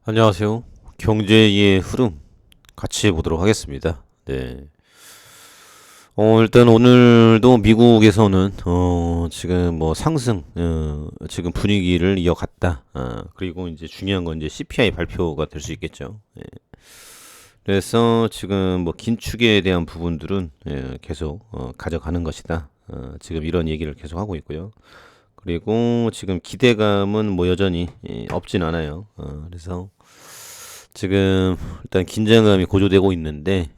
안녕하세요. 경제의 흐름 같이 보도록 하겠습니다. 네. 일단 오늘도 미국에서는 지금 뭐 상승 지금 분위기를 이어갔다. 그리고 이제 중요한 건 이제 CPI 발표가 될 수 있겠죠. 예. 그래서 지금 뭐 긴축에 대한 부분들은 계속 가져가는 것이다. 지금 이런 얘기를 계속 하고 있고요. 그리고 지금 기대감은 뭐 여전히 없진 않아요. 그래서 지금 일단 긴장감이 고조되고 있는데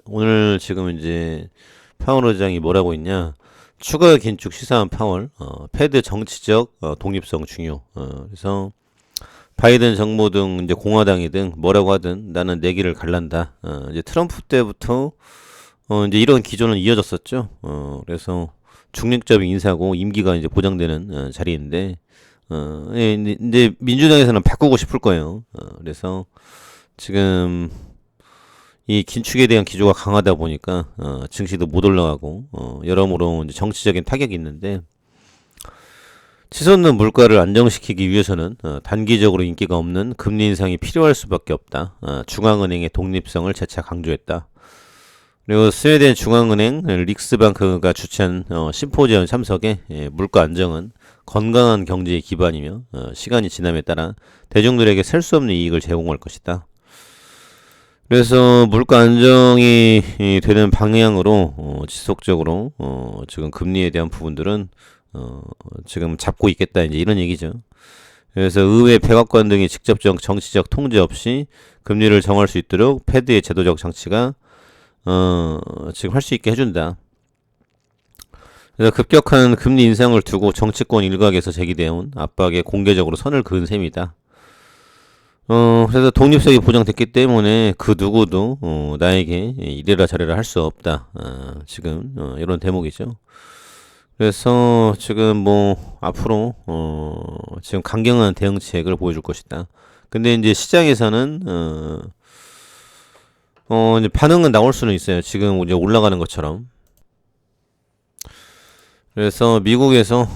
오늘 지금 이제 파월 의장이 뭐라고 했냐. 추가 긴축 시사한 파월, 패드 정치적 독립성 중요. 그래서 바이든 정부 등 이제 공화당이든 뭐라고 하든 나는 내 길을 갈란다. 이제 트럼프 때부터 이제 이런 기조는 이어졌었죠. 그래서 중립적인 인사고 임기가 이제 보장되는 자리인데 예, 이제 민주당에서는 바꾸고 싶을 거예요. 그래서 지금 이 긴축에 대한 기조가 강하다 보니까 증시도 못 올라가고 여러모로 이제 정치적인 타격이 있는데 치솟는 물가를 안정시키기 위해서는 단기적으로 인기가 없는 금리 인상이 필요할 수밖에 없다. 중앙은행의 독립성을 재차 강조했다. 그리고 스웨덴 중앙은행 릭스방크가 주최한 심포지엄 참석에 물가 안정은 건강한 경제의 기반이며 시간이 지남에 따라 대중들에게 셀 수 없는 이익을 제공할 것이다. 그래서 물가 안정이 되는 방향으로 지속적으로 지금 금리에 대한 부분들은 지금 잡고 있겠다 이제 이런 얘기죠. 그래서 의회 백악관 등이 직접적 정치적 통제 없이 금리를 정할 수 있도록 패드의 제도적 장치가 지금 할 수 있게 해준다. 그래서 급격한 금리 인상을 두고 정치권 일각에서 제기되어온 압박에 공개적으로 선을 그은 셈이다. 그래서 독립성이 보장됐기 때문에 그 누구도 나에게 이래라 저래라 할 수 없다. 지금 이런 대목이죠. 그래서 지금 뭐 앞으로 지금 강경한 대응책을 보여줄 것이다. 근데 이제 시장에서는 이제 반응은 나올 수는 있어요. 지금 이제 올라가는 것처럼. 그래서 미국에서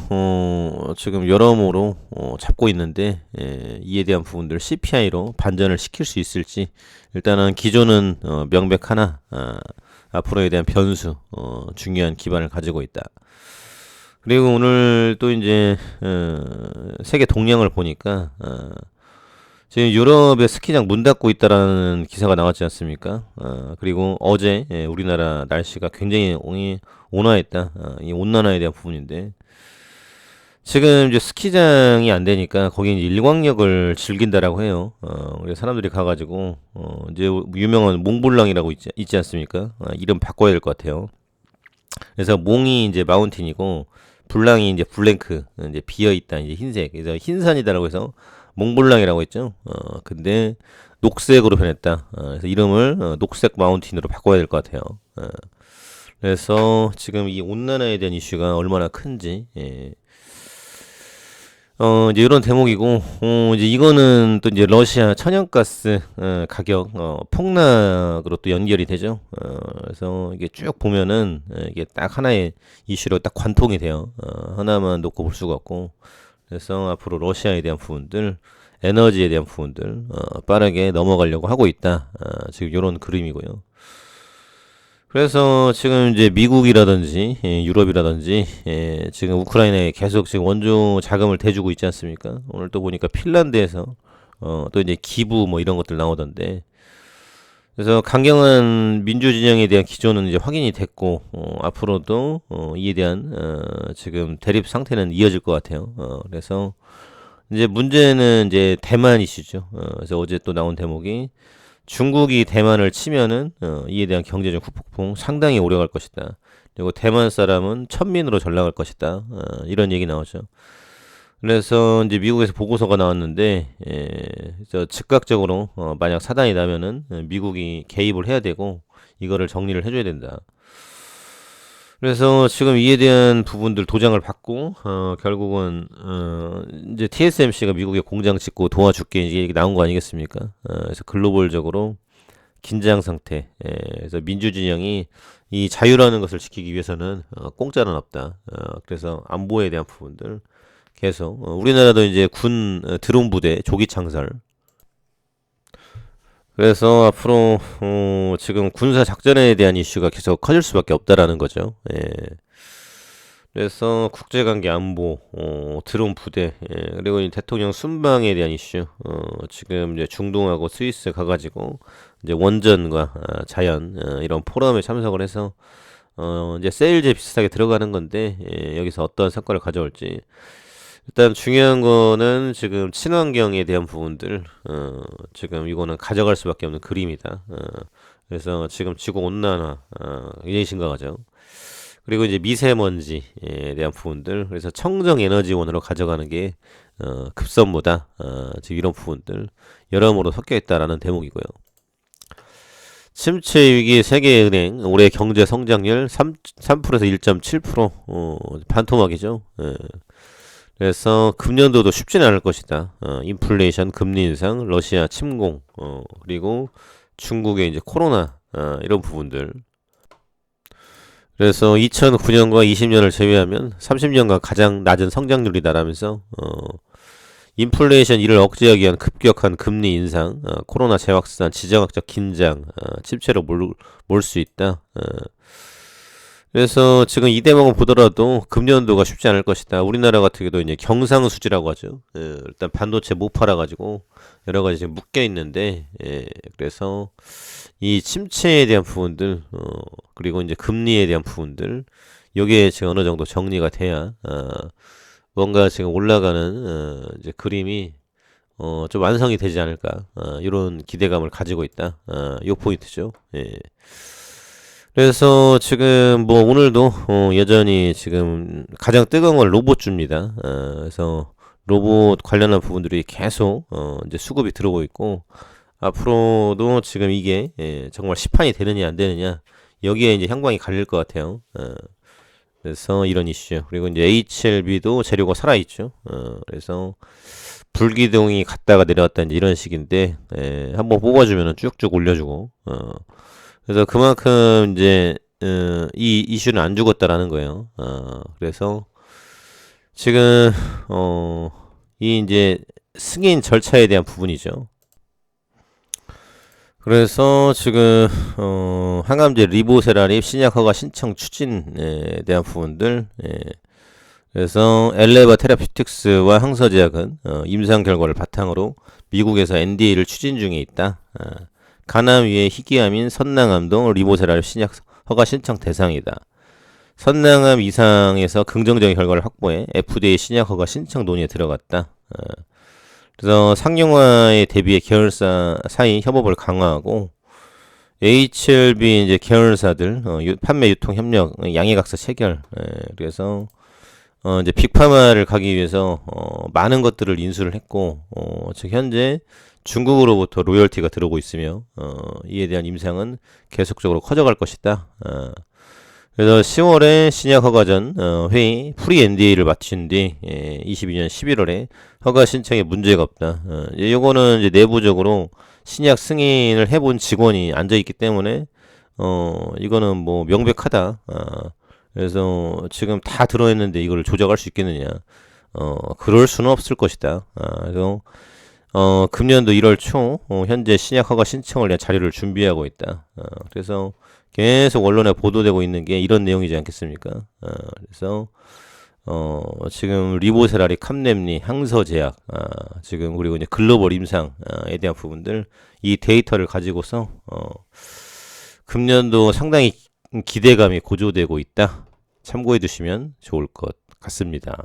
지금 여러모로 잡고 있는데 이에 대한 부분들 CPI로 반전을 시킬 수 있을지 일단은 기조는 명백하나 앞으로에 대한 변수 중요한 기반을 가지고 있다. 그리고 오늘 또 이제 세계 동향을 보니까 지금 유럽의 스키장 문 닫고 있다라는 기사가 나왔지 않습니까? 그리고 어제 우리나라 날씨가 굉장히 온화했다. 이 온난화에 대한 부분인데 지금 이제 스키장이 안 되니까 거기 이제 일광욕을 즐긴다라고 해요. 그래서 사람들이 가가지고 이제 유명한 몽블랑이라고 있지 않습니까? 이름 바꿔야 될 것 같아요. 그래서 몽이 이제 마운틴이고 블랑이 이제 블랭크 이제 비어 있다 이제 흰색 그래서 흰산이다라고 해서 몽블랑이라고 했죠. 근데 녹색으로 변했다. 그래서 이름을 녹색 마운틴으로 바꿔야 될 것 같아요. 그래서 지금 이 온난화에 대한 이슈가 얼마나 큰지 이제 이런 대목이고, 이제 이거는 또 이제 러시아 천연가스, 가격, 폭락으로 또 연결이 되죠. 그래서 이게 쭉 보면은, 이게 딱 하나의 이슈로 딱 관통이 돼요. 하나만 놓고 볼 수가 없고. 그래서 앞으로 러시아에 대한 부분들, 에너지에 대한 부분들, 빠르게 넘어가려고 하고 있다. 지금 이런 그림이고요. 그래서 지금 이제 미국이라든지 유럽이라든지 지금 우크라이나에 계속 지금 원조 자금을 대주고 있지 않습니까? 오늘 또 보니까 핀란드에서 또 이제 기부 뭐 이런 것들 나오던데 그래서 강경한 민주 진영에 대한 기조는 이제 확인이 됐고 앞으로도 이에 대한 지금 대립 상태는 이어질 것 같아요. 그래서 이제 문제는 이제 대만 이슈죠. 그래서 어제 또 나온 대목이 중국이 대만을 치면은 이에 대한 경제적 후폭풍 상당히 오래 갈 것이다. 그리고 대만 사람은 천민으로 전락할 것이다. 이런 얘기 나오죠. 그래서 이제 미국에서 보고서가 나왔는데 즉각적으로 만약 사단이 나면은 미국이 개입을 해야 되고 이거를 정리를 해줘야 된다. 그래서 지금 이에 대한 부분들 도장을 받고 결국은 이제 TSMC가 미국에 공장 짓고 도와줄게 이게 나온 거 아니겠습니까? 그래서 글로벌적으로 긴장 상태. 그래서 민주 진영이 이 자유라는 것을 지키기 위해서는 공짜는 없다. 그래서 안보에 대한 부분들 계속 우리나라도 이제 군 드론 부대 조기 창설 그래서 앞으로 지금 군사 작전에 대한 이슈가 계속 커질 수밖에 없다라는 거죠. 예. 그래서 국제관계 안보, 드론 부대, 예, 그리고 이 대통령 순방에 대한 이슈, 지금 이제 중동하고 스위스 가가지고 이제 원전과 자연 이런 포럼에 참석을 해서 이제 세일즈 비슷하게 들어가는 건데 여기서 어떤 성과를 가져올지. 일단 중요한 거는 지금 친환경에 대한 부분들, 지금 이거는 가져갈 수밖에 없는 그림이다. 그래서 지금 지구 온난화 굉장히 심각하죠. 그리고 이제 미세먼지에 대한 부분들, 그래서 청정 에너지원으로 가져가는 게 급선무다. 지금 이런 부분들 여러모로 섞여 있다라는 대목이고요. 침체 위기 세계은행 올해 경제 성장률 3%에서 1.7%, 반토막이죠. 예. 그래서 금년도도 쉽지는 않을 것이다. 인플레이션, 금리 인상, 러시아 침공, 그리고 중국의 이제 코로나, 이런 부분들. 그래서 2009년과 20년을 제외하면 30년간 가장 낮은 성장률이다라면서 인플레이션 이를 억제하기 위한 급격한 금리 인상, 코로나 재확산, 지정학적 긴장, 침체로 몰 수 있다. 그래서 지금 이 대목을 보더라도 금년도가 쉽지 않을 것이다. 우리나라 같은 경우도 이제 경상수지라고 하죠. 일단 반도체 못 팔아가지고 여러 가지 지금 묶여 있는데, 그래서 이 침체에 대한 부분들, 그리고 이제 금리에 대한 부분들, 여기에 지금 어느 정도 정리가 돼야 뭔가 지금 올라가는 이제 그림이 좀 완성이 되지 않을까, 이런 기대감을 가지고 있다. 요 포인트죠. 예. 그래서 지금 뭐 오늘도 여전히 지금 가장 뜨거운 건 로봇주입니다. 그래서 로봇 관련한 부분들이 계속 이제 수급이 들어오고 있고, 앞으로도 지금 이게 정말 시판이 되느냐 안 되느냐, 여기에 이제 향방이 갈릴 것 같아요. 그래서 이런 이슈. 그리고 이제 HLB도 재료가 살아있죠. 그래서 불기둥이 갔다가 내려왔다 이제 이런 식인데, 한번 뽑아주면은 쭉쭉 올려주고, 그래서 그만큼 이제 이 이슈는 안 죽었다라는 거예요. 그래서 지금 이 이제 승인 절차에 대한 부분이죠. 그래서 지금 항암제 리보세라립 신약 허가 신청 추진에 대한 부분들, 그래서 엘레바 테라피틱스와 항서제약은 임상 결과를 바탕으로 미국에서 NDA를 추진 중에 있다. 간암 위에 희귀암인 선낭암도 리보세라립 신약 허가 신청 대상이다. 선낭암 이상에서 긍정적인 결과를 확보해 FDA 신약 허가 신청 논의에 들어갔다. 그래서 상용화에 대비해 계열사 사이 협업을 강화하고, HLB 이제 계열사들 판매 유통 협력 양해각서 체결. 그래서 이제 빅파마를 가기 위해서 많은 것들을 인수를 했고, 즉 현재 중국으로부터 로열티가 들어오고 있으며 이에 대한 임상은 계속적으로 커져갈 것이다. 그래서 10월에 신약 허가전 회의 프리 NDA를 마친 뒤 22년 11월에 허가 신청에 문제가 없다. 요거는 이제 내부적으로 신약 승인을 해본 직원이 앉아 있기 때문에 이거는 뭐 명백하다. 그래서 지금 다 들어있는데 이걸 조작할 수 있겠느냐? 그럴 수는 없을 것이다. 그래서 금년도 1월 초 현재 신약 허가 신청을 위한 자료를 준비하고 있다. 그래서 계속 언론에 보도되고 있는 게 이런 내용이지 않겠습니까? 그래서 지금 리보세라리, 캄렘리, 항서제약, 지금 그리고 이제 글로벌 임상에 대한 부분들, 이 데이터를 가지고서 금년도 상당히 기대감이 고조되고 있다. 참고해 두시면 좋을 것 같습니다.